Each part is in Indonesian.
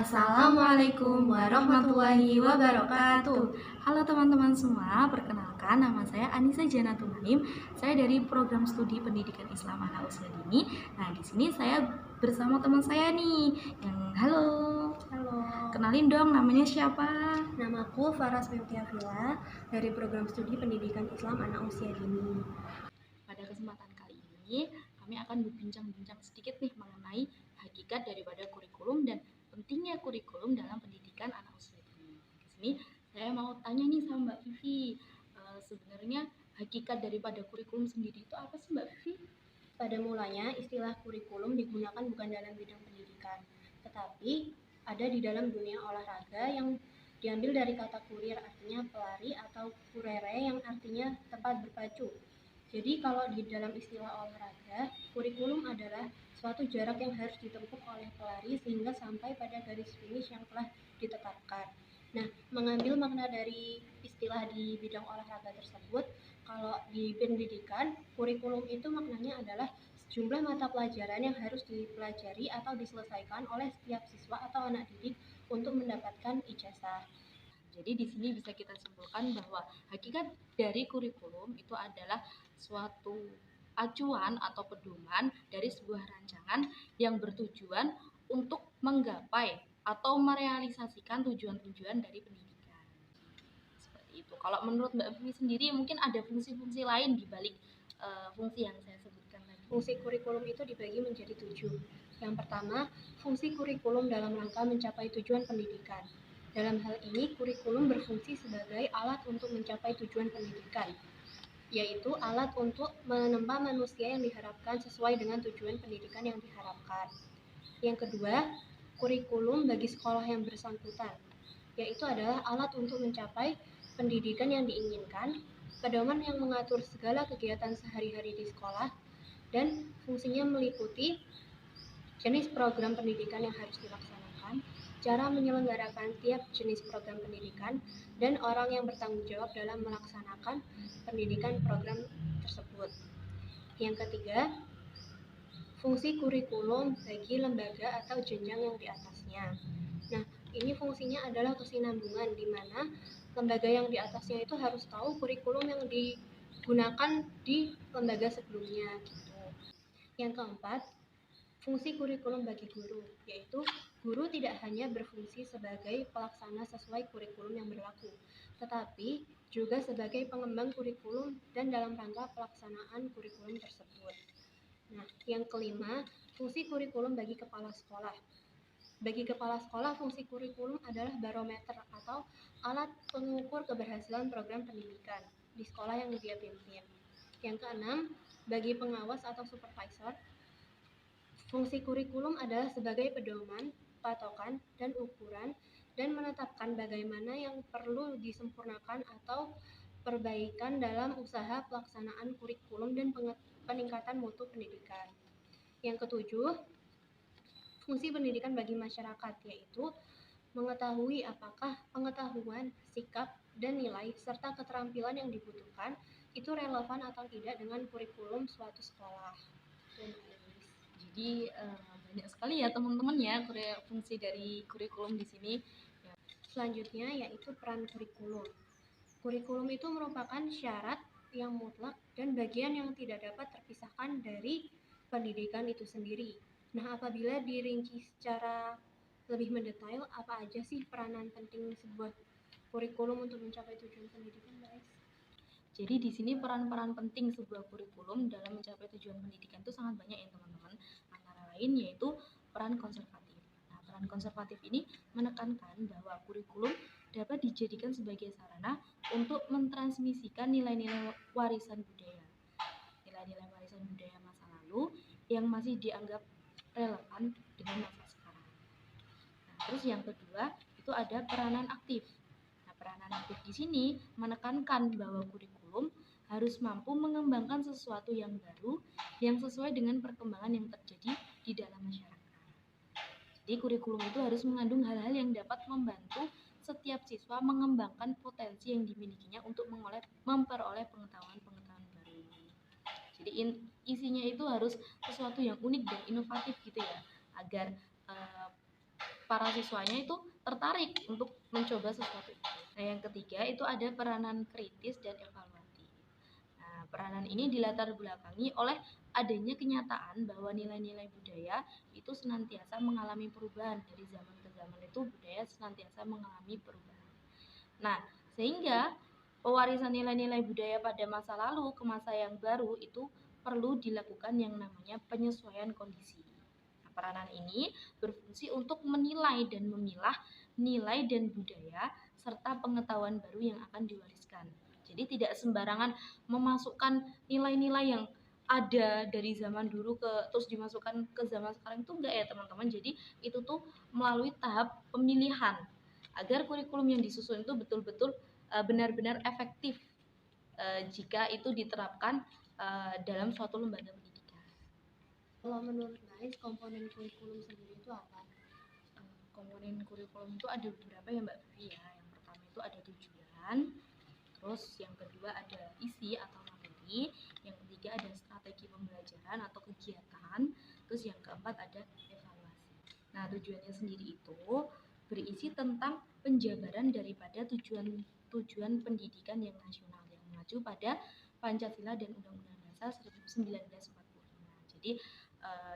Assalamualaikum warahmatullahi wabarakatuh. Halo teman-teman semua, perkenalkan nama saya Anissa Janatul Naim. Saya dari program studi pendidikan Islam anak usia dini. Nah, di sini saya bersama teman saya nih. Halo. Halo, Kenalin dong, namanya siapa? namaku Faras Mimtiafila dari program studi pendidikan Islam anak usia dini. Pada kesempatan kali ini, kami akan berbincang-bincang sedikit nih mengenai hakikat daripada kurikulum dan pentingnya kurikulum dalam pendidikan anak usia dini. Di sini saya mau tanya nih sama Mbak Vivi, sebenarnya hakikat daripada kurikulum sendiri itu apa sih Mbak Vivi? Pada mulanya, istilah kurikulum digunakan bukan dalam bidang pendidikan, tetapi ada di dalam dunia olahraga yang diambil dari kata kurir, artinya pelari, atau kurere yang artinya tempat berpacu. Jadi kalau di dalam istilah olahraga, kurikulum adalah suatu jarak yang harus ditempuh oleh pelari sehingga sampai pada garis finish yang telah ditetapkan. Nah, mengambil makna dari istilah di bidang olahraga tersebut, kalau di pendidikan, kurikulum itu maknanya adalah sejumlah mata pelajaran yang harus dipelajari atau diselesaikan oleh setiap siswa atau anak didik untuk mendapatkan ijazah. Jadi di sini bisa kita simpulkan bahwa hakikat dari kurikulum itu adalah suatu acuan atau pedoman dari sebuah rancangan yang bertujuan untuk menggapai atau merealisasikan tujuan-tujuan dari pendidikan. Seperti itu. Kalau menurut Mbak Vivi sendiri mungkin ada fungsi-fungsi lain di balik fungsi yang saya sebutkan tadi. Fungsi kurikulum itu dibagi menjadi 7. Yang pertama, fungsi kurikulum dalam rangka mencapai tujuan pendidikan. Dalam hal ini, kurikulum berfungsi sebagai alat untuk mencapai tujuan pendidikan, yaitu alat untuk menempa manusia yang diharapkan sesuai dengan tujuan pendidikan yang diharapkan. Yang kedua, kurikulum bagi sekolah yang bersangkutan, yaitu adalah alat untuk mencapai pendidikan yang diinginkan, pedoman yang mengatur segala kegiatan sehari-hari di sekolah, dan fungsinya meliputi jenis program pendidikan yang harus dilaksanakan, cara menyelenggarakan tiap jenis program pendidikan, dan orang yang bertanggung jawab dalam melaksanakan pendidikan program tersebut. Yang ketiga, fungsi kurikulum bagi lembaga atau jenjang yang di atasnya. Nah, ini fungsinya adalah kesinambungan di mana lembaga yang di atasnya itu harus tahu kurikulum yang digunakan di lembaga sebelumnya gitu. Yang keempat, fungsi kurikulum bagi guru, yaitu guru tidak hanya berfungsi sebagai pelaksana sesuai kurikulum yang berlaku, tetapi juga sebagai pengembang kurikulum dan dalam rangka pelaksanaan kurikulum tersebut. Nah, yang kelima, fungsi kurikulum bagi kepala sekolah. Bagi kepala sekolah, fungsi kurikulum adalah barometer atau alat pengukur keberhasilan program pendidikan di sekolah yang dia pimpin. Yang keenam, bagi pengawas atau supervisor, fungsi kurikulum adalah sebagai pedoman, patokan, dan ukuran, dan menetapkan bagaimana yang perlu disempurnakan atau perbaikan dalam usaha pelaksanaan kurikulum dan peningkatan mutu pendidikan. Yang ketujuh, fungsi pendidikan bagi masyarakat, yaitu mengetahui apakah pengetahuan, sikap, dan nilai, serta keterampilan yang dibutuhkan itu relevan atau tidak dengan kurikulum suatu sekolah. Jadi banyak sekali ya teman-teman ya fungsi dari kurikulum di sini. Selanjutnya yaitu peran kurikulum. Kurikulum itu merupakan syarat yang mutlak dan bagian yang tidak dapat terpisahkan dari pendidikan itu sendiri. Nah, apabila dirinci secara lebih mendetail, apa aja sih peranan penting sebuah kurikulum untuk mencapai tujuan pendidikan, guys? Jadi di sini peran-peran penting sebuah kurikulum dalam mencapai tujuan pendidikan itu sangat banyak ya teman-teman. Antara lain yaitu peran konservatif. Nah, peran konservatif ini menekankan bahwa kurikulum dapat dijadikan sebagai sarana untuk mentransmisikan nilai-nilai warisan budaya. Nilai-nilai warisan budaya masa lalu yang masih dianggap relevan dengan masa sekarang. Nah, terus yang kedua itu ada peranan aktif. Peranan aktif di sini menekankan bahwa kurikulum harus mampu mengembangkan sesuatu yang baru yang sesuai dengan perkembangan yang terjadi di dalam masyarakat. Jadi kurikulum itu harus mengandung hal-hal yang dapat membantu setiap siswa mengembangkan potensi yang dimilikinya untuk memperoleh pengetahuan-pengetahuan baru. Jadi isinya itu harus sesuatu yang unik dan inovatif gitu ya, agar para siswanya itu tertarik untuk mencoba sesuatu itu. Nah, yang ketiga itu ada peranan kritis dan evaluatif. Nah, peranan ini dilatar belakangi oleh adanya kenyataan bahwa nilai-nilai budaya itu senantiasa mengalami perubahan. Dari zaman ke zaman itu budaya senantiasa mengalami perubahan. Nah, sehingga pewarisan nilai-nilai budaya pada masa lalu ke masa yang baru itu perlu dilakukan yang namanya penyesuaian kondisi. Nah, peranan ini berfungsi untuk menilai dan memilah nilai dan budaya serta pengetahuan baru yang akan diwariskan. Jadi tidak sembarangan memasukkan nilai-nilai yang ada dari zaman dulu terus dimasukkan ke zaman sekarang, itu enggak ya teman-teman. Jadi itu tuh melalui tahap pemilihan agar kurikulum yang disusun itu betul-betul benar-benar efektif jika itu diterapkan dalam suatu lembaga pendidikan. Kalau menurut Nais, komponen kurikulum sendiri itu apa? Komponen kurikulum itu ada beberapa ya Mbak Vivi ya. Yang pertama itu ada tujuan, terus yang kedua ada isi atau materi, yang ketiga ada strategi pembelajaran atau kegiatan, terus yang keempat ada evaluasi. Nah, tujuannya sendiri itu berisi tentang penjabaran daripada tujuan pendidikan yang nasional yang mengacu pada Pancasila dan Undang-Undang Dasar 1945. Jadi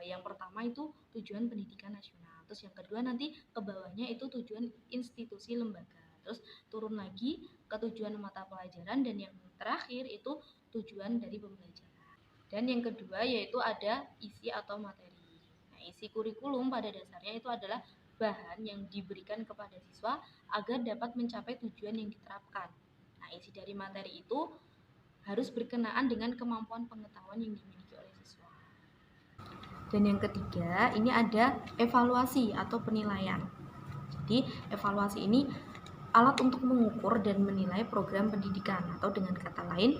yang pertama itu tujuan pendidikan nasional, terus yang kedua nanti ke bawahnya itu tujuan institusi lembaga, terus turun lagi ke tujuan mata pelajaran, dan yang terakhir itu tujuan dari pembelajaran. Dan yang kedua yaitu ada isi atau materi. Nah, isi kurikulum pada dasarnya itu adalah bahan yang diberikan kepada siswa agar dapat mencapai tujuan yang diterapkan. Nah, isi dari materi itu harus berkenaan dengan kemampuan pengetahuan yang dimiliki oleh siswa. Dan yang ketiga, ini ada evaluasi atau penilaian. Jadi, evaluasi ini alat untuk mengukur dan menilai program pendidikan, atau dengan kata lain,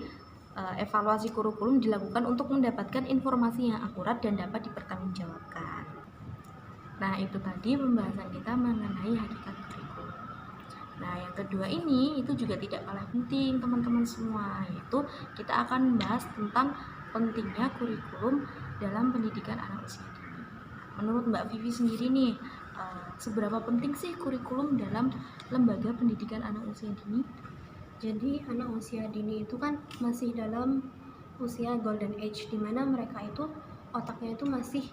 evaluasi kurikulum dilakukan untuk mendapatkan informasi yang akurat dan dapat dipertanggungjawabkan. Nah, itu tadi pembahasan kita mengenai hakikat kurikulum. Nah, yang kedua ini itu juga tidak kalah penting teman-teman semua, yaitu kita akan membahas tentang pentingnya kurikulum dalam pendidikan anak usia dini. Menurut Mbak Vivi sendiri nih, seberapa penting sih kurikulum dalam lembaga pendidikan anak usia dini? Jadi anak usia dini itu kan masih dalam usia golden age, di mana mereka itu otaknya itu masih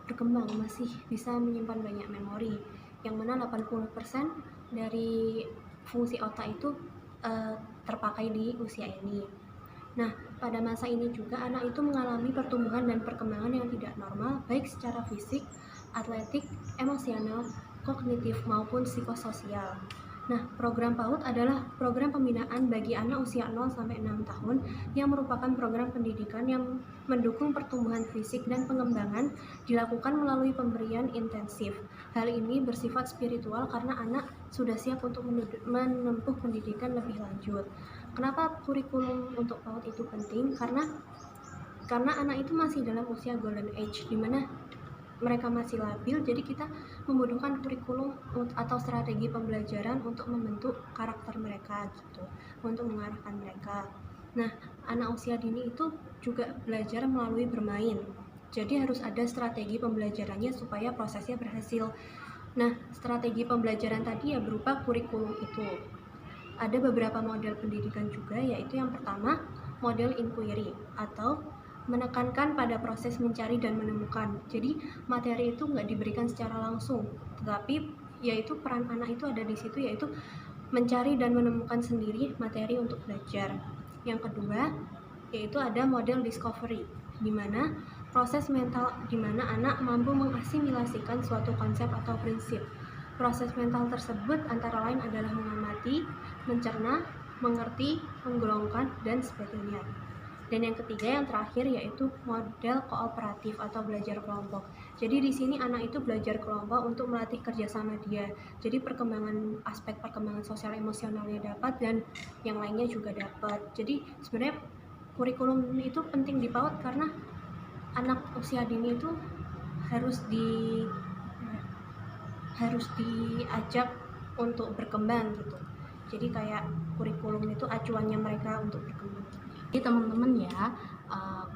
berkembang, masih bisa menyimpan banyak memori, yang mana 80% dari fungsi otak itu terpakai di usia ini. Nah, pada masa ini juga anak itu mengalami pertumbuhan dan perkembangan yang tidak normal, baik secara fisik, atletik, emosional, kognitif, maupun psikososial. Nah, program PAUD adalah program pembinaan bagi anak usia 0 sampai 6 tahun yang merupakan program pendidikan yang mendukung pertumbuhan fisik dan pengembangan, dilakukan melalui pemberian intensif. Hal ini bersifat spiritual karena anak sudah siap untuk menempuh pendidikan lebih lanjut. Kenapa kurikulum untuk PAUD itu penting? Karena anak itu masih dalam usia golden age, di mana mereka masih labil, jadi kita membutuhkan kurikulum atau strategi pembelajaran untuk membentuk karakter mereka gitu, untuk mengarahkan mereka. Nah, anak usia dini itu juga belajar melalui bermain, jadi harus ada strategi pembelajarannya supaya prosesnya berhasil. Nah, strategi pembelajaran tadi ya berupa kurikulum itu. Ada beberapa model pendidikan juga, yaitu yang pertama model inquiry atau menekankan pada proses mencari dan menemukan. Jadi materi itu nggak diberikan secara langsung, tetapi yaitu peran anak itu ada di situ, yaitu mencari dan menemukan sendiri materi untuk belajar. Yang kedua yaitu ada model discovery, di mana proses mental di mana anak mampu mengasimilasikan suatu konsep atau prinsip. Proses mental tersebut antara lain adalah mengamati, mencerna, mengerti, menggolongkan, dan sebagainya. Dan yang ketiga, yang terakhir, yaitu model kooperatif atau belajar kelompok. Jadi di sini anak itu belajar kelompok untuk melatih kerjasama dia. Jadi aspek perkembangan sosial emosionalnya dapat, dan yang lainnya juga dapat. Jadi sebenarnya kurikulum itu penting di PAUD karena anak usia dini itu harus diajak untuk berkembang gitu. Jadi kayak kurikulum itu acuannya mereka untuk berkembang. Jadi teman-teman ya,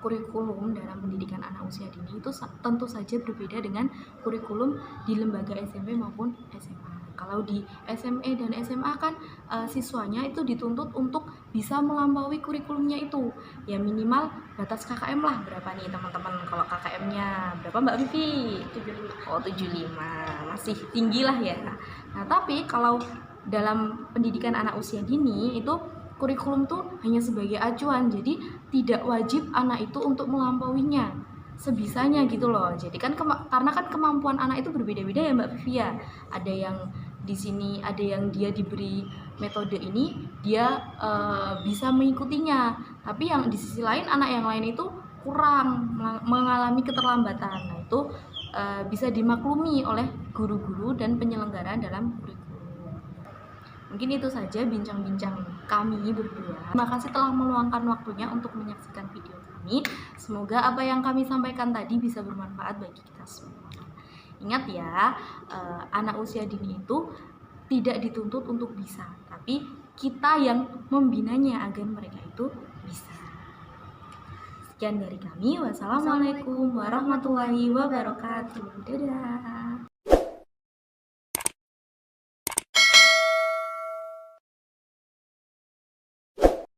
kurikulum dalam pendidikan anak usia dini itu tentu saja berbeda dengan kurikulum di lembaga SMP maupun SMA. Kalau di SMA dan SMA kan siswanya itu dituntut untuk bisa melampaui kurikulumnya itu. Ya minimal batas KKM lah berapa nih teman-teman? Kalau KKM-nya berapa Mbak Vivi? 75. Oh 75, masih tinggi lah ya. Nah tapi kalau dalam pendidikan anak usia dini itu kurikulum tuh hanya sebagai acuan, jadi tidak wajib anak itu untuk melampauinya sebisanya gitu loh. Jadi kan karena kan kemampuan anak itu berbeda-beda ya Mbak Vivi ya. Ada yang di sini ada yang dia diberi metode ini dia bisa mengikutinya, tapi yang di sisi lain anak yang lain itu kurang mengalami keterlambatan. Nah itu bisa dimaklumi oleh guru-guru dan penyelenggara dalam kurikulum. Mungkin itu saja bincang-bincang kami berdua. Terima kasih telah meluangkan waktunya untuk menyaksikan video kami. Semoga apa yang kami sampaikan tadi bisa bermanfaat bagi kita semua. Ingat ya, anak usia dini itu tidak dituntut untuk bisa, tapi kita yang membinanya agar mereka itu bisa. Sekian dari kami. Wassalamualaikum warahmatullahi wabarakatuh. Dadah.